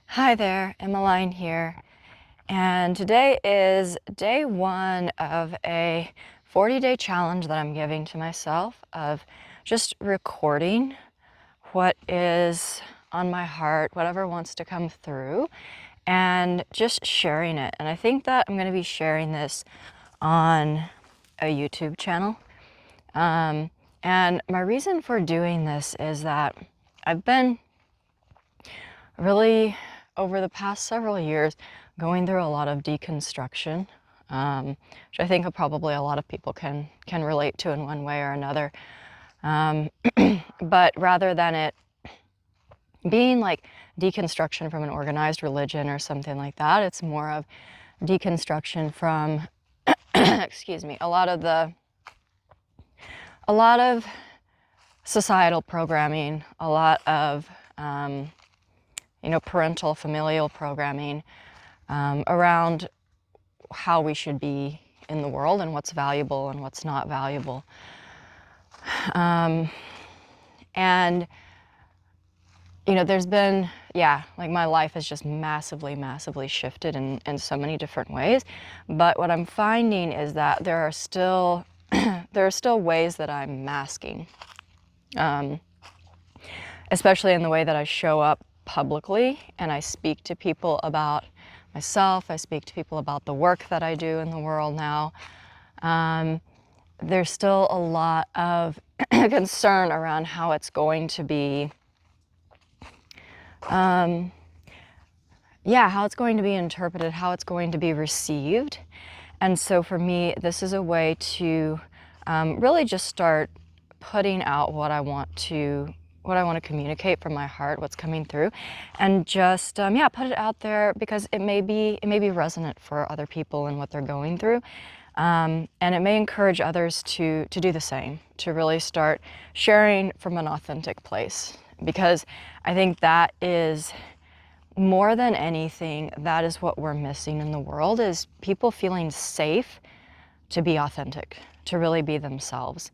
Hi there, Emmeline here, and today is day one of a 40-day challenge that I'm giving to myself of just recording what is on my heart, whatever wants to come through, and just sharing it. And I think that I'm going to be sharing this on a YouTube channel. And my reason for doing this is that I've been really, over the past several years, going through a lot of deconstruction, which I think probably a lot of people can relate to in one way or another. But rather than it being like deconstruction from an organized religion or something like that, it's more of deconstruction from, excuse me, a lot of societal programming, a lot of parental, familial programming around how we should be in the world and what's valuable and what's not valuable. And, there's been, like my life has just massively, massively shifted in so many different ways. But what I'm finding is that there are still, there are still ways that I'm masking, especially in the way that I show up publicly and I speak to people about myself. I speak to people about the work that I do in the world now. There's still a lot of concern around how it's going to be, how it's going to be interpreted, how it's going to be received. And so for me, this is a way to really just start putting out what I want to communicate from my heart, what's coming through, and just put it out there because it may be resonant for other people and what they're going through. And it may encourage others to do the same, to really start sharing from an authentic place. Because I think that is, more than anything, that is what we're missing in the world, is people feeling safe to be authentic, to really be themselves.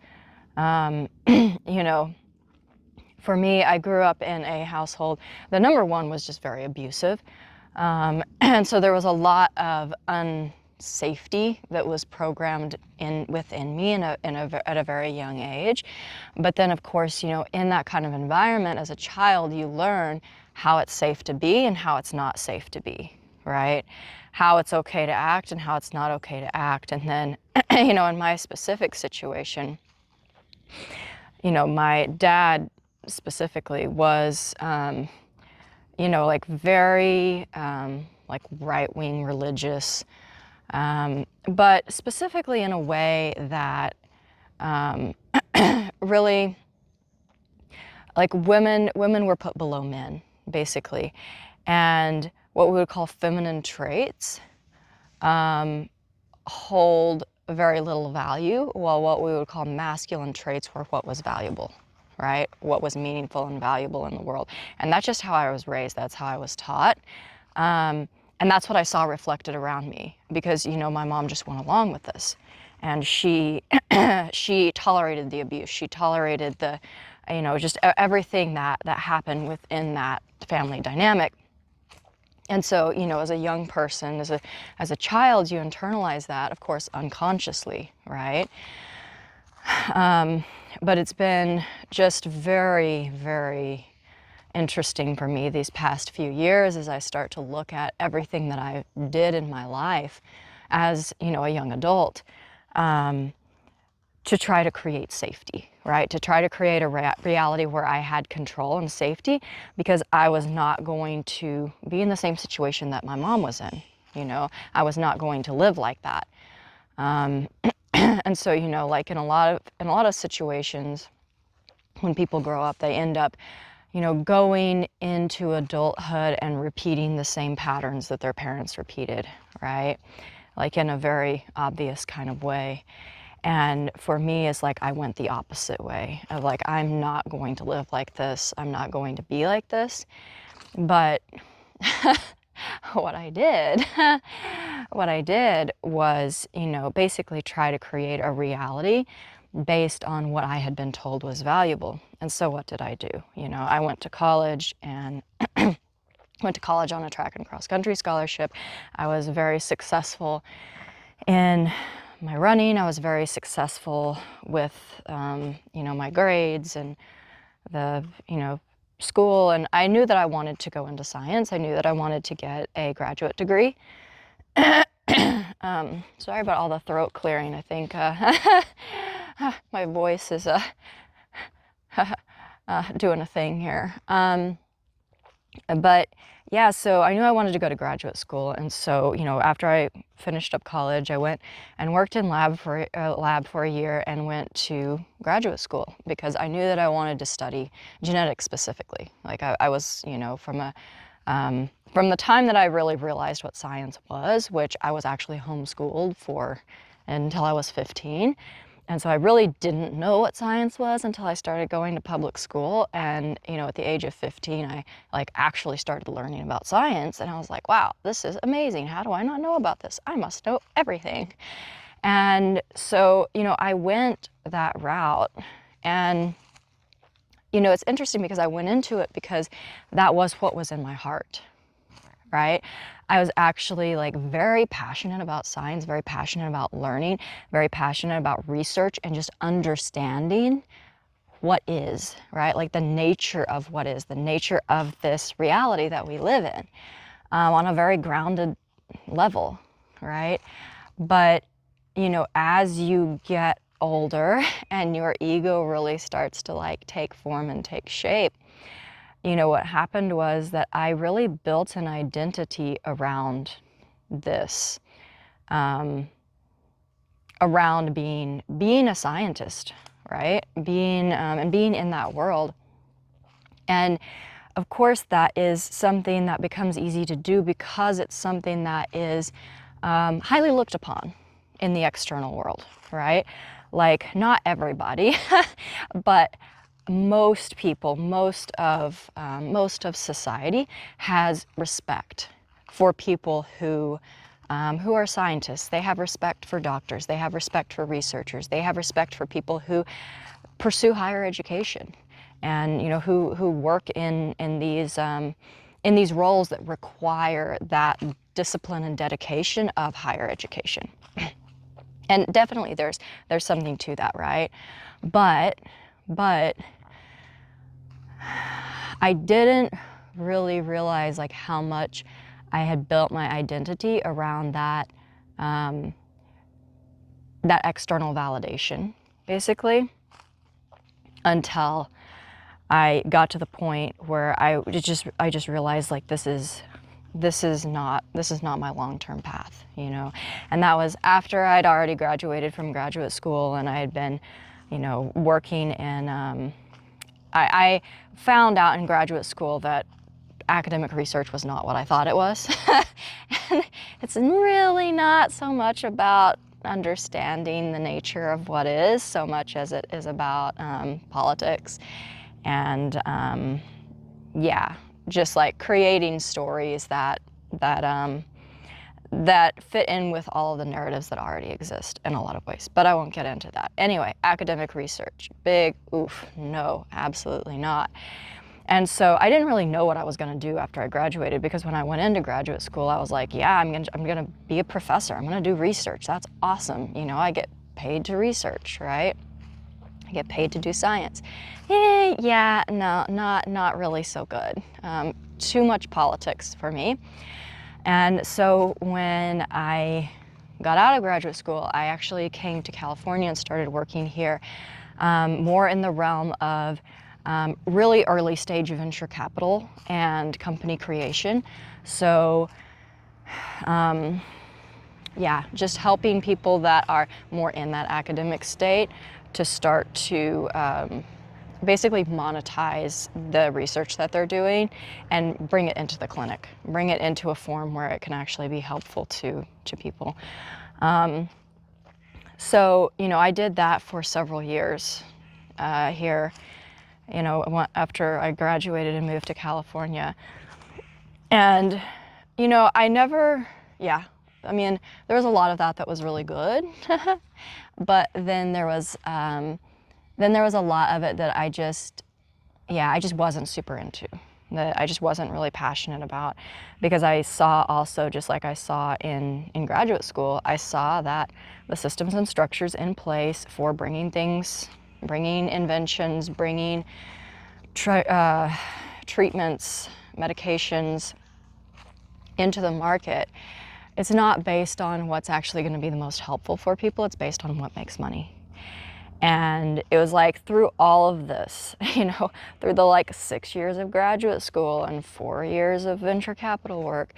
For me, I grew up in a household that, number one, was just very abusive. And so there was a lot of unsafety that was programmed within me at a very young age. But then, of course, in that kind of environment as a child, you learn how it's safe to be and how it's not safe to be, right? How it's okay to act and how it's not okay to act. And then, in my specific situation, my dad specifically was, like very, like right-wing religious, but specifically in a way that really, like women were put below men, basically. And what we would call feminine traits hold very little value, while what we would call masculine traits were what was valuable, right? What was meaningful and valuable in the world. And that's just how I was raised. That's how I was taught. And that's what I saw reflected around me because, my mom just went along with this. And she, she tolerated the abuse. She tolerated the, just everything that happened within that family dynamic. And so, as a young person, as a child, you internalize that, of course, unconsciously, right? But it's been just very, very interesting for me these past few years as I start to look at everything that I did in my life as, a young adult, to try to create safety, right? To try to create a reality where I had control and safety because I was not going to be in the same situation that my mom was in. I was not going to live like that. And so, like in a lot of situations, when people grow up, they end up, going into adulthood and repeating the same patterns that their parents repeated, right? Like in a very obvious kind of way. And for me, it's like I went the opposite way of like, I'm not going to live like this. I'm not going to be like this. But what I did, was, basically try to create a reality based on what I had been told was valuable. And so what did I do? I went to college and Went to college on a track and cross country scholarship. I was very successful in my running. I was very successful with, my grades and the, school. And I knew that I wanted to go into science. I knew that I wanted to get a graduate degree. Sorry about all the throat clearing. I think my voice is doing a thing here. But yeah, so I knew I wanted to go to graduate school, and so after I finished up college, I went and worked in lab for a year and went to graduate school because I knew that I wanted to study genetics specifically. Like I was, from the time that I really realized what science was, which I was actually homeschooled for until I was 15. And so I really didn't know what science was until I started going to public school. And, at the age of 15, I actually started learning about science. And I was like, wow, this is amazing. How do I not know about this? I must know everything. And so, I went that route. And, it's interesting because I went into it because that was what was in my heart, right? I was actually very passionate about science, very passionate about learning, very passionate about research and just understanding what is, right? Like the nature of what is, the nature of this reality that we live in on a very grounded level, right? But, as you get older and your ego really starts to take form and take shape, what happened was that I really built an identity around this, around being a scientist, right? Being in that world. And of course, that is something that becomes easy to do because it's something that is highly looked upon in the external world, right? Like not everybody, but most people, most of society has respect for people who are scientists. They have respect for doctors. They have respect for researchers. They have respect for people who pursue higher education, and who work in these roles that require that discipline and dedication of higher education. And definitely, there's something to that, right? But I didn't really realize how much I had built my identity around that that external validation, basically, until I got to the point where I just realized this is not my long-term path, and that was after I'd already graduated from graduate school and I had been, working in. I found out in graduate school that academic research was not what I thought it was. And it's really not so much about understanding the nature of what is so much as it is about politics and just creating stories that fit in with all of the narratives that already exist in a lot of ways, but I won't get into that. Anyway, academic research, big oof, no, absolutely not. And so I didn't really know what I was going to do after I graduated, because when I went into graduate school, I was like, yeah, I'm going to be a professor. I'm going to do research. That's awesome. I get paid to research, right? I get paid to do science. Yeah, no, not really so good. Too much politics for me. And so when I got out of graduate school, I actually came to California and started working here more in the realm of really early stage venture capital and company creation. So just helping people that are more in that academic state to start to basically monetize the research that they're doing and bring it into the clinic, bring it into a form where it can actually be helpful to people. So, I did that for several years here, after I graduated and moved to California. And, there was a lot of that was really good, but then there was a lot of it that I just wasn't super into, that I just wasn't really passionate about, because I saw also, just like I saw in graduate school, I saw that the systems and structures in place for bringing inventions, bringing treatments, medications into the market, it's not based on what's actually going to be the most helpful for people. It's based on what makes money. And it was like through all of this, through the like 6 years of graduate school and 4 years of venture capital work,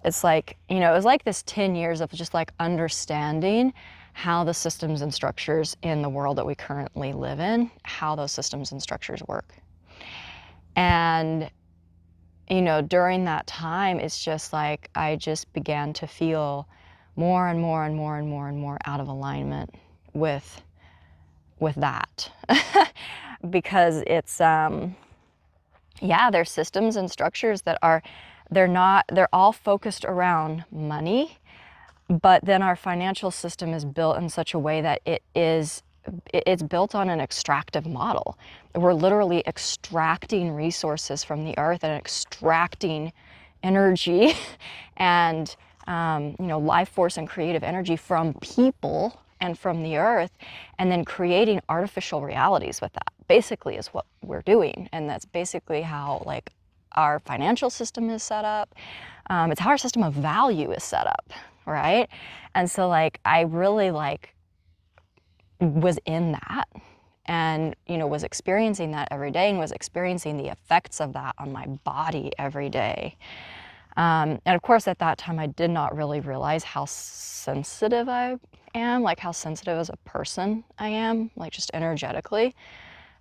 it's like, it was like this 10 years of just like understanding how the systems and structures in the world that we currently live in, how those systems and structures work. And, during that time, it's just like I just began to feel more and more and more and more and more out of alignment with that. Because it's, there's systems and structures that they're all focused around money, but then our financial system is built in such a way that it's built on an extractive model. We're literally extracting resources from the earth and extracting energy and life force and creative energy from people and from the earth, and then creating artificial realities with that, basically, is what we're doing. And that's basically how like our financial system is set up. It's how our system of value is set up, right? And so like I really like was in that, and was experiencing that every day, and was experiencing the effects of that on my body every day. And of course, at that time, I did not really realize how sensitive I am, like how sensitive as a person I am, like just energetically.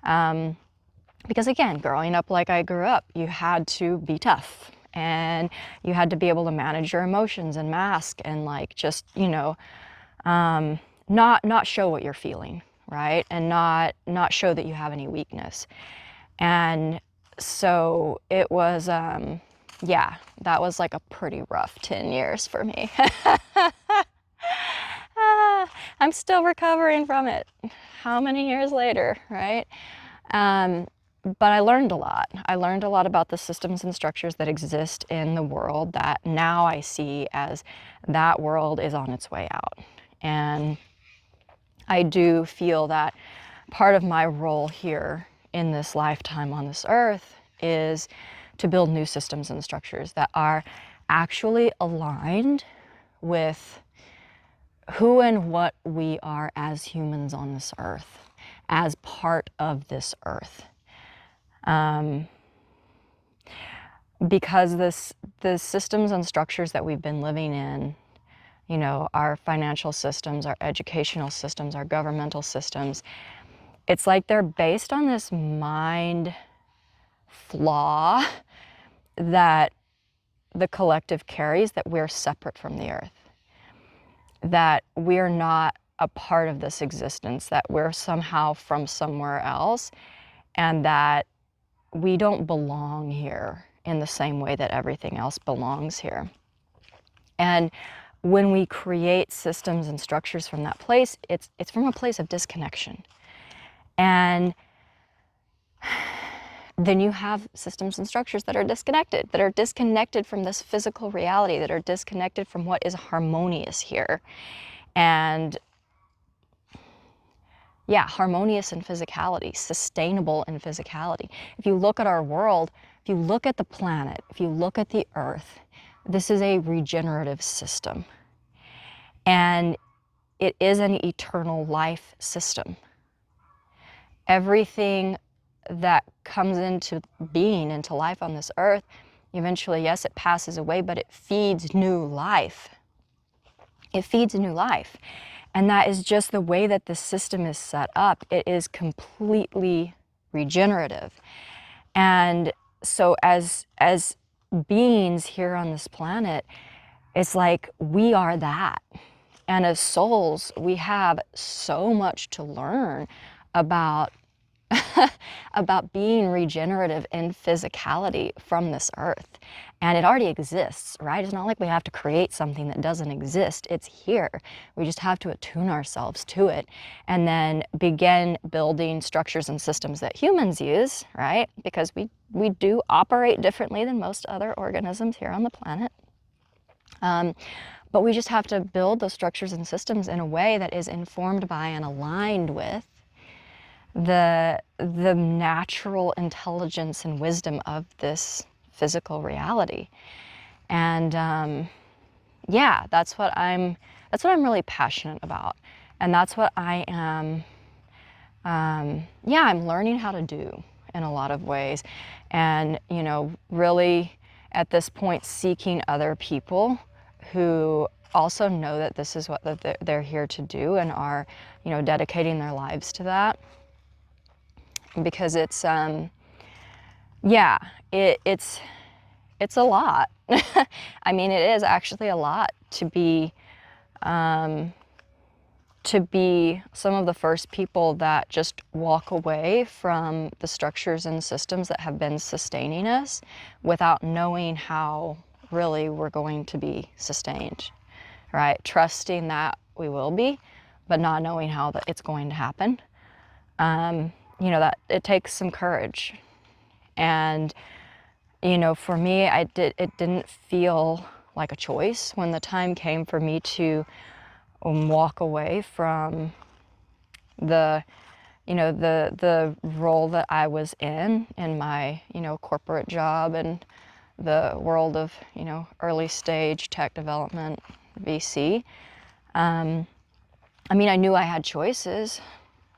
Because again, growing up like I grew up, you had to be tough, and you had to be able to manage your emotions and mask and like just, not show what you're feeling, right? And not show that you have any weakness. And so it was, that was like a pretty rough 10 years for me. I'm still recovering from it. How many years later, right? But I learned a lot. I learned a lot about the systems and structures that exist in the world that now I see as that world is on its way out. And I do feel that part of my role here in this lifetime on this earth is to build new systems and structures that are actually aligned with who and what we are as humans on this earth, as part of this earth. Because the systems and structures that we've been living in, our financial systems, our educational systems, our governmental systems, it's like they're based on this mind flaw that the collective carries, that we're separate from the earth, that we're not a part of this existence, that we're somehow from somewhere else, and that we don't belong here in the same way that everything else belongs here. And when we create systems and structures from that place, it's from a place of disconnection. And then you have systems and structures that are disconnected from this physical reality, that are disconnected from what is harmonious here. And harmonious in physicality, sustainable in physicality. If you look at our world, if you look at the planet, if you look at the earth, this is a regenerative system. And it is an eternal life system. Everything that comes into being, into life on this earth, eventually, yes, it passes away, but it feeds new life. It feeds new life. And that is just the way that the system is set up. It is completely regenerative. And so as beings here on this planet, it's like we are that. And as souls, we have so much to learn about about being regenerative in physicality from this earth. And it already exists, right? It's not like we have to create something that doesn't exist. It's here. We just have to attune ourselves to it and then begin building structures and systems that humans use, right? Because we do operate differently than most other organisms here on the planet. But we just have to build those structures and systems in a way that is informed by and aligned with the natural intelligence and wisdom of this physical reality. And yeah, that's what I'm really passionate about. And that's what I am, yeah, I'm learning how to do in a lot of ways. And, you know, really at this point seeking other people who also know that this is what they're here to do and are, you know, dedicating their lives to that. Because it's, yeah, it's a lot. I mean, it is actually a lot to be some of the first people that just walk away from the structures and systems that have been sustaining us without knowing how really we're going to be sustained, right? Trusting that we will be, but not knowing how that it's going to happen. You know, that it takes some courage. And, you know, for me, it didn't feel like a choice when the time came for me to walk away from the, you know, the role that I was in my, you know, corporate job and the world of, you know, early stage tech development, VC. I mean, I knew I had choices,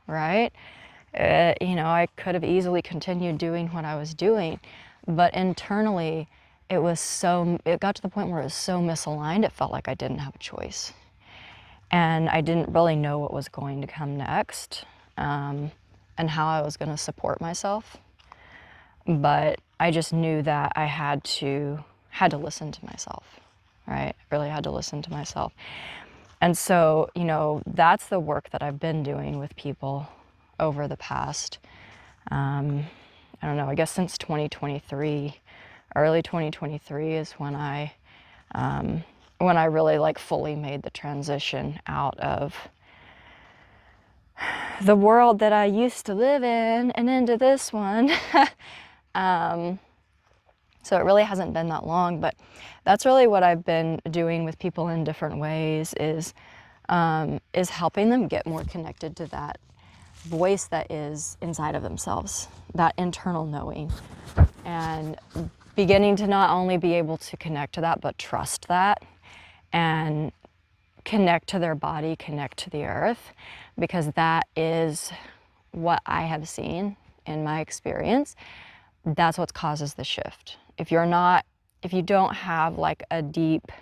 right? You know, I could have easily continued doing what I was doing, but internally it got to the point where it was so misaligned, it felt like I didn't have a choice. And I didn't really know what was going to come next, and how I was going to support myself. But I just knew that I had to listen to myself, right? I really had to listen to myself. And so, you know, that's the work that I've been doing with people over the past, I don't know, I guess since 2023, early 2023 is when I really like fully made the transition out of the world that I used to live in and into this one. So it really hasn't been that long, but that's really what I've been doing with people in different ways is helping them get more connected to that voice that is inside of themselves, that internal knowing, and beginning to not only be able to connect to that, but trust that and connect to their body, connect to the earth, because that is what I have seen in my experience. That's what causes the shift. If you don't have like a deep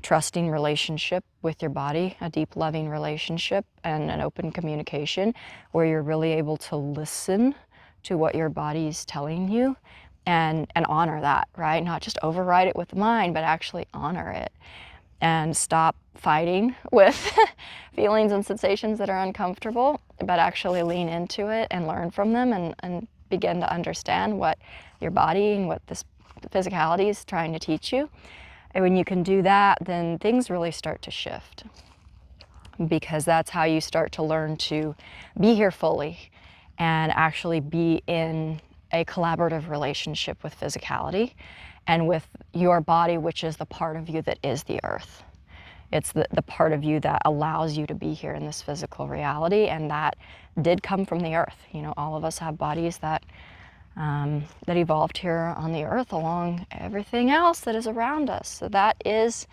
trusting relationship with your body, a deep loving relationship and an open communication where you're really able to listen to what your body's telling you and honor that, right? Not just override it with the mind, but actually honor it and stop fighting with feelings and sensations that are uncomfortable, but actually lean into it and learn from them and begin to understand what your body and what this physicality is trying to teach you. And when you can do that, then things really start to shift, because that's how you start to learn to be here fully and actually be in a collaborative relationship with physicality and with your body, which is the part of you that is the earth. It's the part of you that allows you to be here in this physical reality, and that did come from the earth. You know, all of us have bodies that evolved here on the earth along everything else that is around us. So that is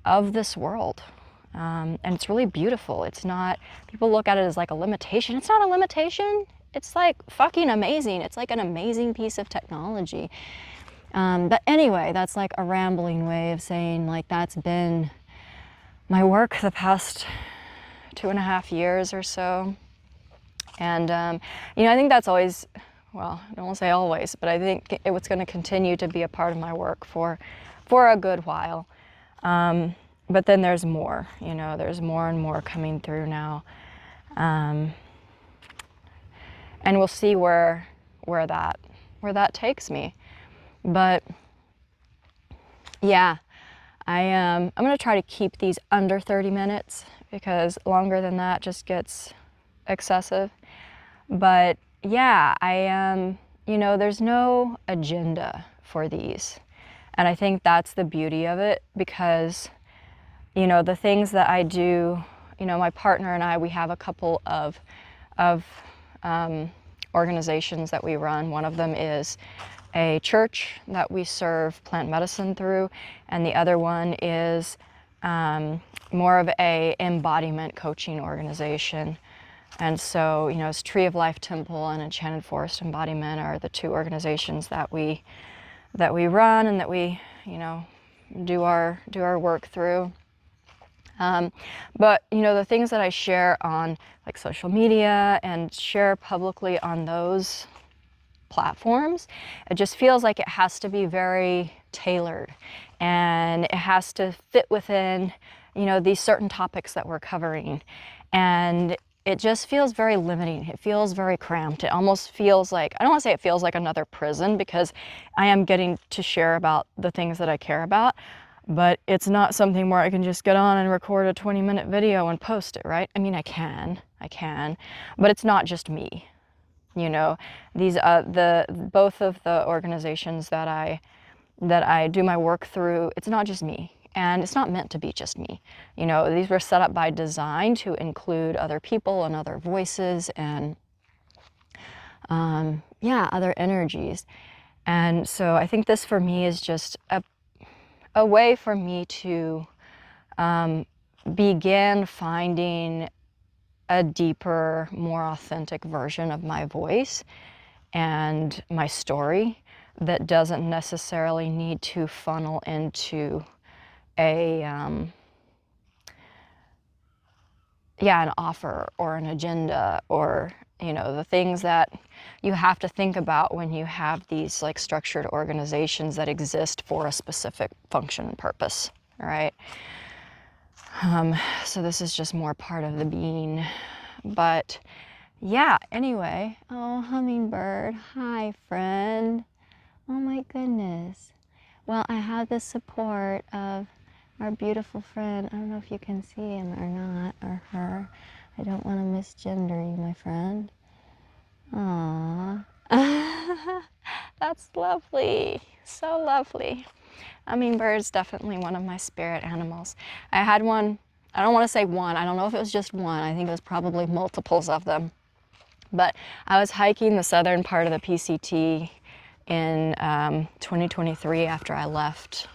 of this world. And it's really beautiful. It's not, people look at it as like a limitation. It's not a limitation. It's like fucking amazing. It's like an amazing piece of technology. But anyway, that's like a rambling way of saying like that's been my work the past 2.5 years or so. And, you know, I think that's always, well, I don't want to say always, but I think it's going to continue to be a part of my work for a good while. But then there's more, you know, there's more and more coming through now. and we'll see where that takes me. But yeah, I'm going to try to keep these under 30 minutes because longer than that just gets excessive. But yeah, there's no agenda for these. And I think that's the beauty of it, because, the things that I do, my partner and I, we have a couple of organizations that we run. One of them is a church that we serve plant medicine through, and the other one is more of a embodiment coaching organization. And so, it's Tree of Life Temple and Enchanted Forest Embodiment are the two organizations that we run and that we, do our work through. But the things that I share on like social media and share publicly on those platforms, it just feels like it has to be very tailored, and it has to fit within, these certain topics that we're covering. And it just feels very limiting. It feels very cramped. It almost feels like, I don't want to say it feels like another prison, because I am getting to share about the things that I care about, but it's not something where I can just get on and record a 20-minute video and post it, right? I mean, I can, but it's not just me. These both of the organizations that I do my work through, it's not just me, and it's not meant to be just me. These were set up by design to include other people and other voices and other energies. And so I think this for me is just a way for me to begin finding a deeper, more authentic version of my voice and my story that doesn't necessarily need to funnel into an offer or an agenda, or the things that you have to think about when you have these like structured organizations that exist for a specific function and purpose. All right. So this is just more part of the being. But yeah, anyway. Oh, hummingbird. Hi, friend. Oh my goodness. Well, I have the support of our beautiful friend. I don't know if you can see him or not, or her. I don't want to misgender you, my friend. Aww. That's lovely. So lovely. Hummingbird's definitely one of my spirit animals. I had one, I don't want to say one, I don't know if it was just one, I think it was probably multiples of them. But I was hiking the southern part of the PCT in 2023 after I left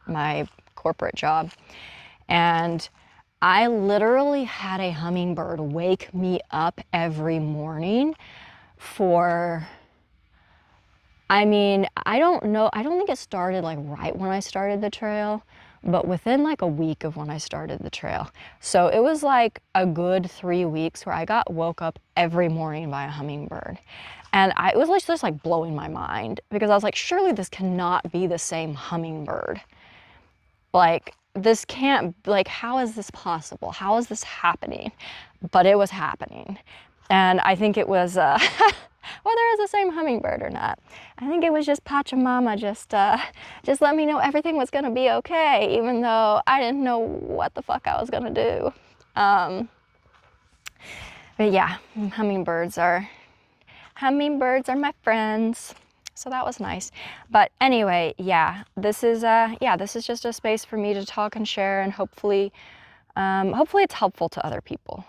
my corporate job. And I literally had a hummingbird wake me up every morning for, I don't know, I don't think it started like right when I started the trail, but within like a week of when I started the trail. So it was like a good 3 weeks where I got woke up every morning by a hummingbird. And it was just like blowing my mind, because I was like, surely this cannot be the same hummingbird. Like, this can't, like, how is this possible? How is this happening? But it was happening. And I think it was, whether it was the same hummingbird or not, I think it was just Pachamama just let me know everything was gonna be okay, even though I didn't know what the fuck I was gonna do. But yeah, hummingbirds are my friends. So that was nice. But anyway, this is just a space for me to talk and share, and hopefully it's helpful to other people.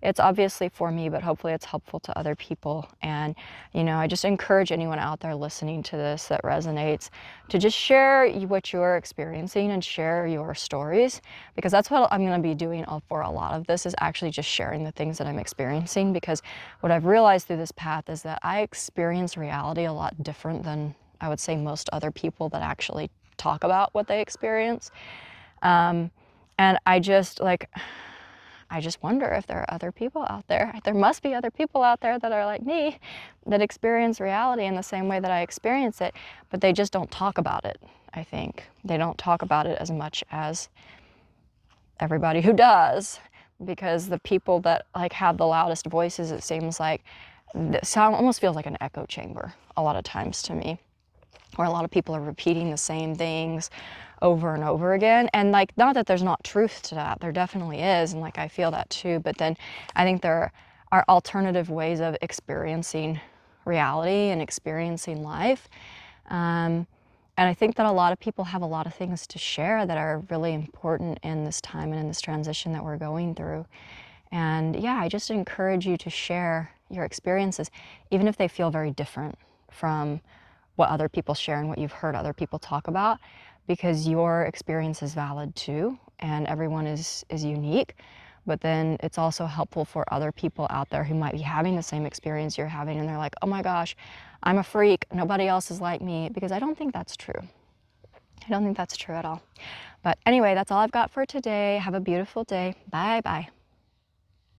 It's obviously for me, but hopefully it's helpful to other people. And, I just encourage anyone out there listening to this that resonates to just share what you're experiencing and share your stories, because that's what I'm going to be doing for a lot of this, is actually just sharing the things that I'm experiencing. Because what I've realized through this path is that I experience reality a lot different than I would say most other people that actually talk about what they experience. And I just wonder if there are other people out there. There must be other people out there that are like me, that experience reality in the same way that I experience it, but they just don't talk about it, I think. They don't talk about it as much as everybody who does, because the people that like have the loudest voices, it seems like, this almost feels like an echo chamber a lot of times to me, where a lot of people are repeating the same things over and over again. And like, not that there's not truth to that, there definitely is, and like I feel that too, but then I think there are alternative ways of experiencing reality and experiencing life. And I think that a lot of people have a lot of things to share that are really important in this time and in this transition that we're going through. And yeah, I just encourage you to share your experiences, even if they feel very different from what other people share and what you've heard other people talk about, because your experience is valid too, and everyone is unique. But then it's also helpful for other people out there who might be having the same experience you're having, and they're like, oh my gosh, I'm a freak, nobody else is like me, because I don't think that's true. I don't think that's true at all. But anyway, that's all I've got for today. Have a beautiful day. Bye bye.